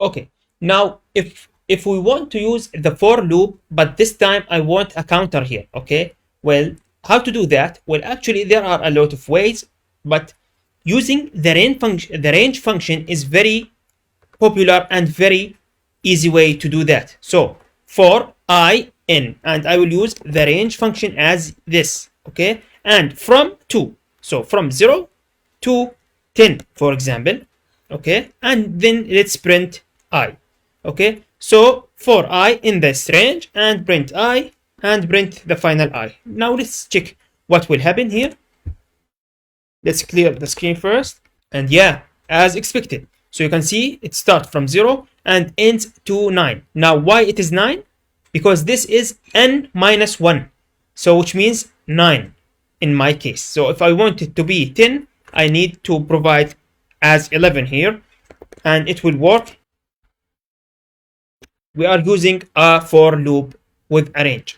Okay, now if we want to use the for loop, but this time I want a counter here, okay? Well, how to do that? Well, actually there are a lot of ways, but using the range function is very popular and very easy way to do that. So for I n, and I will use the range function as this, okay? And from 2, so from 0 to 10, for example, okay? And then let's print I, okay? So for I in this range, and print I, and print the final I. Now let's check what will happen here. Let's clear the screen first. And yeah, as expected. So you can see it starts from 0 and ends to 9. Now why it is 9? Because this is n minus 1. So which means 9 in my case. So if I want it to be 10, I need to provide as 11 here, and it will work. We are using a for loop with a range.